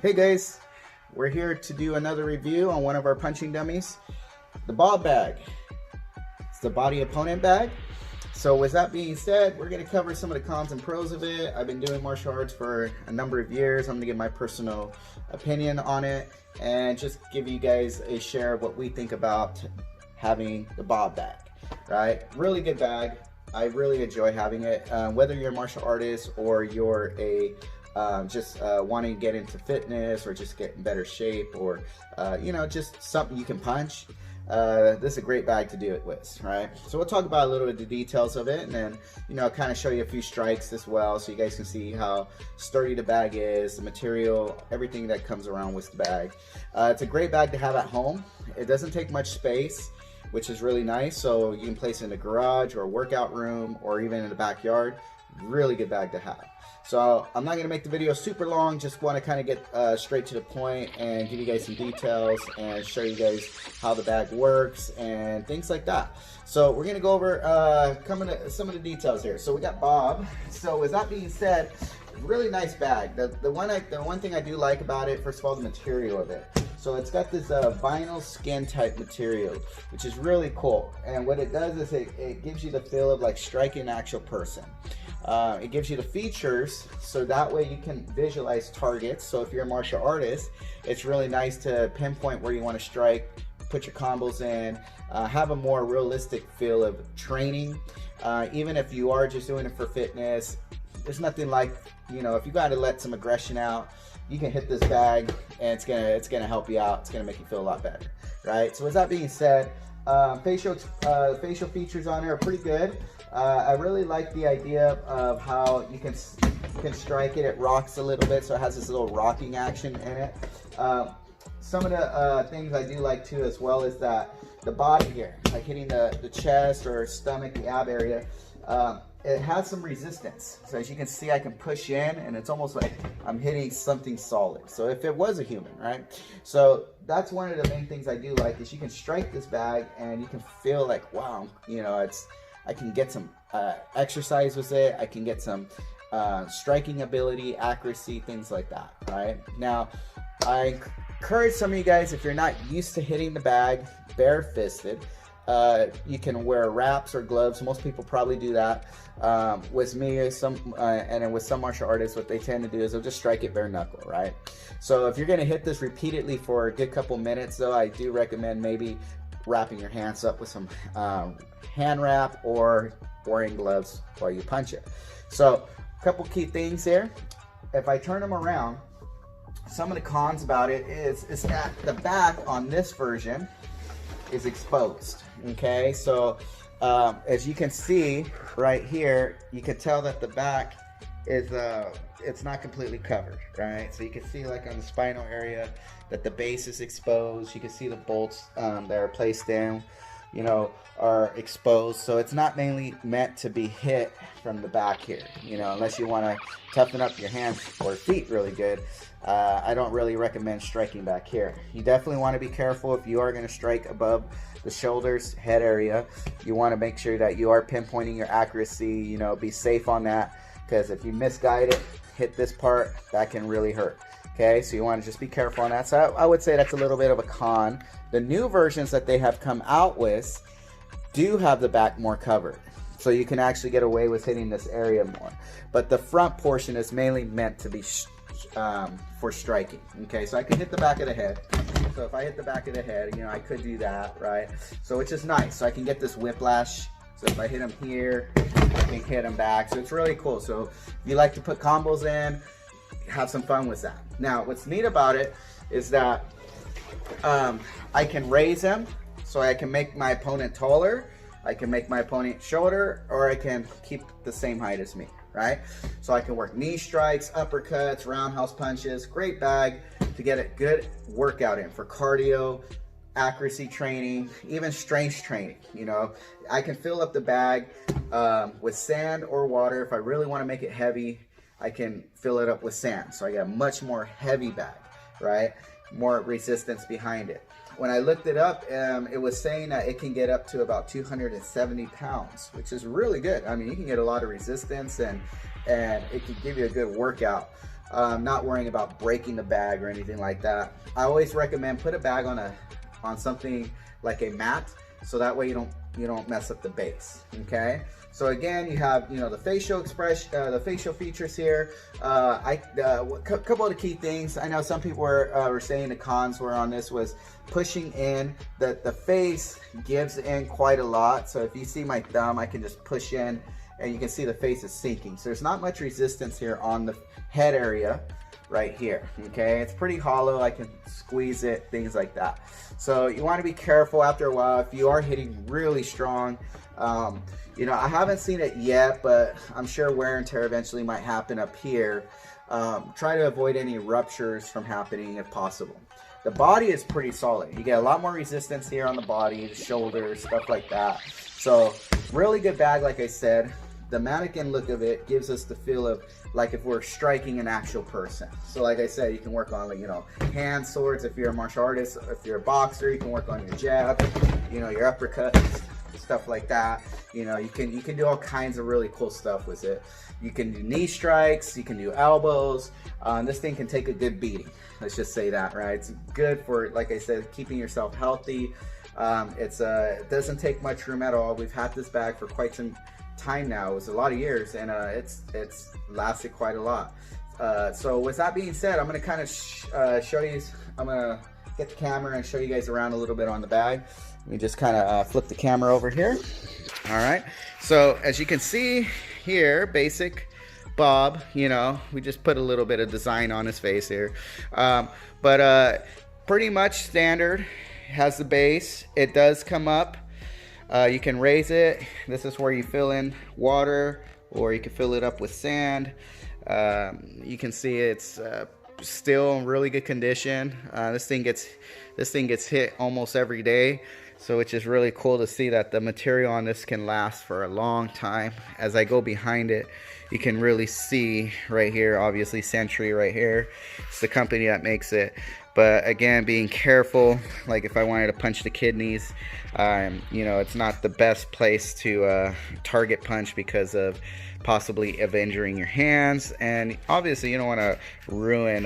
Hey guys, we're here to do another review on one of our punching dummies, the B.O.B bag. It's the body opponent bag. So with that being said, we're going to cover some of the cons and pros of it. I've been doing martial arts for a number of years. I'm going to give my personal opinion on it and just give you guys a share of what we think about having the B.O.B bag, right? Really good bag. I really enjoy having it. Whether you're a martial artist or you're a just wanting to get into fitness or just get in better shape, or you know, just something you can punch, this is a great bag to do it with, right? So we'll talk about a little bit of the details of it, and then, you know, kind of show you a few strikes as well, so you guys can see how sturdy the bag is, the material, everything that comes around with the bag. It's a great bag to have at home. It doesn't take much space, which is really nice, so you can place it in a garage or a workout room or even in the backyard. Really good bag to have. So I'm not going to make the video super long, just want to kind of get straight to the point and give you guys some details and show you guys how the bag works and things like that. So we're going to go over some of the details here. So we got B.O.B. So with that being said, really nice bag. The one thing I do like about it, first of all, the material of it. So it's got this vinyl skin type material, which is really cool. And what it does is it gives you the feel of like striking an actual person. It gives you the features, so that way you can visualize targets. So if you're a martial artist, it's really nice to pinpoint where you want to strike, put your combos in, have a more realistic feel of training. Even if you are just doing it for fitness, there's nothing like, you know, if you got to let some aggression out, you can hit this bag and it's gonna help you out. It's gonna make you feel a lot better, right? So with that being said, facial features on it are pretty good. I really like the idea of how you can strike it. It rocks a little bit, so it has this little rocking action in it. Some of the things I do like too as well is that the body here, like hitting the chest or stomach, the ab area, it has some resistance. So as you can see, I can push in and it's almost like I'm hitting something solid. So if it was a human, right? So that's one of the main things I do like, is you can strike this bag and you can feel like, wow, you know, I can get some exercise with it. I can get some striking ability, accuracy, things like that, right? Now, I encourage some of you guys, if you're not used to hitting the bag bare-fisted, you can wear wraps or gloves. Most people probably do that. With me, and with some martial artists, what they tend to do is they'll just strike it bare knuckle, right? So if you're going to hit this repeatedly for a good couple minutes, though, I do recommend maybe wrapping your hands up with some hand wrap or wearing gloves while you punch it. So a couple key things here. If I turn them around, some of the cons about it is that the back on this version is exposed. Okay, so as you can see right here, you can tell that the back is it's not completely covered, right? So you can see, like on the spinal area, that the base is exposed. You can see the bolts that are placed in, you know, are exposed. So it's not mainly meant to be hit from the back here, you know, unless you want to toughen up your hands or feet really good. I don't really recommend striking back here. You definitely want to be careful if you are going to strike above the shoulders, head area. You want to make sure that you are pinpointing your accuracy, you know, be safe on that, because if you misguide it, hit this part, that can really hurt. Okay, so you want to just be careful on that. So I would say that's a little bit of a con. The new versions that they have come out with do have the back more covered, so you can actually get away with hitting this area more. But the front portion is mainly meant to be for striking. Okay, so I can hit the back of the head. So if I hit the back of the head, you know, I could do that, right? So which is nice. So I can get this whiplash. So if I hit him here, I can hit him back. So it's really cool. So if you like to put combos in, have some fun with that. Now, what's neat about it is that I can raise him, so I can make my opponent taller, I can make my opponent shorter, or I can keep the same height as me, right? So I can work knee strikes, uppercuts, roundhouse punches. Great bag to get a good workout in for cardio, accuracy training, even strength training. You know, I can fill up the bag with sand or water. If I really want to make it heavy, I can fill it up with sand. So I got a much more heavy bag, right? More resistance behind it. When I looked it up, it was saying that it can get up to about 270 pounds, which is really good. I mean, you can get a lot of resistance and it can give you a good workout. not worrying about breaking the bag or anything like that. I always recommend put a bag on something like a mat, so that way you don't mess up the base. Okay. So again, you have, you know, the facial expression, the facial features here. A couple of the key things. I know some people were saying the cons were on this was pushing in. The face gives in quite a lot. So if you see my thumb, I can just push in, and you can see the face is sinking. So there's not much resistance here on the head area right here. Okay, it's pretty hollow. I can squeeze it, things like that. So you want to be careful after a while if you are hitting really strong. You know, I haven't seen it yet, but I'm sure wear and tear eventually might happen up here. Try to avoid any ruptures from happening if possible. The body is pretty solid. You get a lot more resistance here on the body, the shoulders, stuff like that. So really good bag, like I said. The mannequin look of it gives us the feel of like if we're striking an actual person. So like I said, you can work on, like, you know, hand swords if you're a martial artist. If you're a boxer, you can work on your jab, you know, your uppercuts, stuff like that. You know, you can do all kinds of really cool stuff with it. You can do knee strikes, you can do elbows. This thing can take a good beating. Let's just say that, right? It's good for, like I said, keeping yourself healthy. It doesn't take much room at all. We've had this bag for quite some time now. It was a lot of years, and it's lasted quite a lot. So with that being said, I'm gonna kind of show you. I'm gonna get the camera and show you guys around a little bit on the bag. Let me just kind of flip the camera over here. All right, so as you can see here, basic Bob, you know, we just put a little bit of design on his face here, but pretty much standard. Has the base. It does come up. You can raise it. This is where you fill in water, or you can fill it up with sand. You can see it's still in really good condition. This thing gets hit almost every day, so which is really cool to see that the material on this can last for a long time. As I go behind it, you can really see right here, obviously Century right here. It's the company that makes it. But again, being careful, like if I wanted to punch the kidneys, you know, it's not the best place to target punch because of possibly injuring your hands. And obviously you don't want to ruin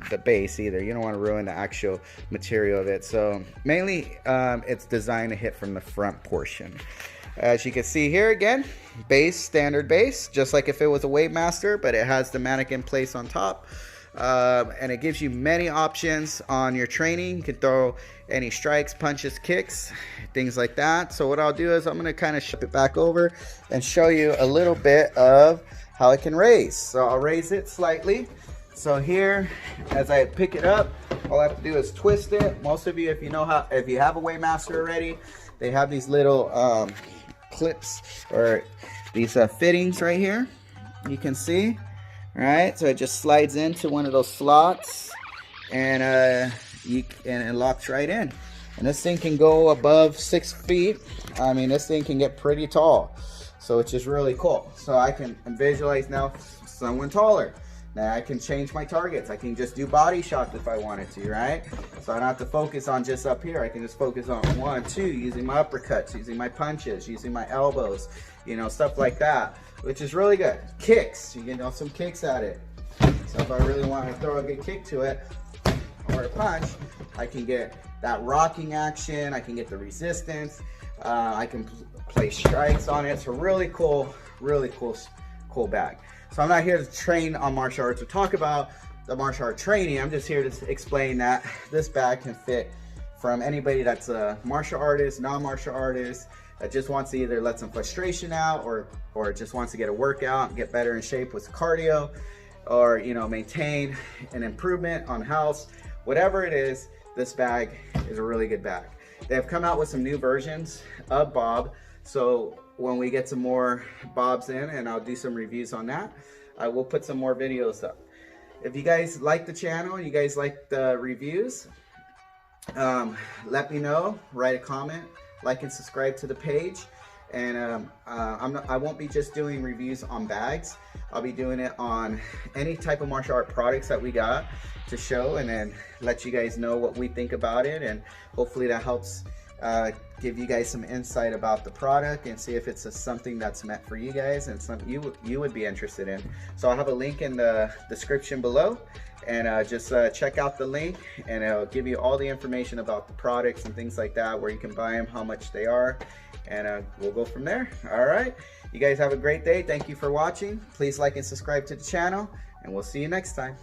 the base either. You don't want to ruin the actual material of it. So mainly it's designed to hit from the front portion. As you can see here, again, base, standard base, just like if it was a Wave Master, but it has the mannequin place on top. And it gives you many options on your training. You can throw any strikes, punches, kicks, things like that. So what I'll do is I'm going to kind of ship it back over and show you a little bit of how it can raise. So I'll raise it slightly. So here, as I pick it up, all I have to do is twist it. Most of you, if you have a Wave Master already, they have these little clips or these fittings right here. You can see. Right, so it just slides into one of those slots, and it locks right in. And this thing can go above 6 feet. I mean, this thing can get pretty tall, so it's just really cool. So I can visualize now someone taller. Now I can change my targets. I can just do body shots if I wanted to, right? So I don't have to focus on just up here. I can just focus on 1, 2, using my uppercuts, using my punches, using my elbows, you know, stuff like that, which is really good. Kicks, you can do some kicks at it. So if I really want to throw a good kick to it or a punch, I can get that rocking action. I can get the resistance. I can place strikes on it. So really cool bag. So I'm not here to train on martial arts or talk about the martial art training. I'm just here to explain that this bag can fit from anybody that's a martial artist, non-martial artist, that just wants to either let some frustration out or just wants to get a workout and get better in shape with cardio, or, you know, maintain an improvement on health. Whatever it is, this bag is a really good bag. They have come out with some new versions of Bob. So when we get some more Bobs in, and I'll do some reviews on that, I will put some more videos up. If you guys like the channel, you guys like the reviews, let me know, write a comment, like and subscribe to the page. And I won't be just doing reviews on bags. I'll be doing it on any type of martial art products that we got to show, and then let you guys know what we think about it, and hopefully that helps give you guys some insight about the product and see if it's something that's meant for you guys and something you would be interested in. So I'll have a link in the description below, and just check out the link, and it'll give you all the information about the products and things like that, where you can buy them, how much they are, and we'll go from there. All right, you guys have a great day. Thank you for watching. Please like and subscribe to the channel, and we'll see you next time.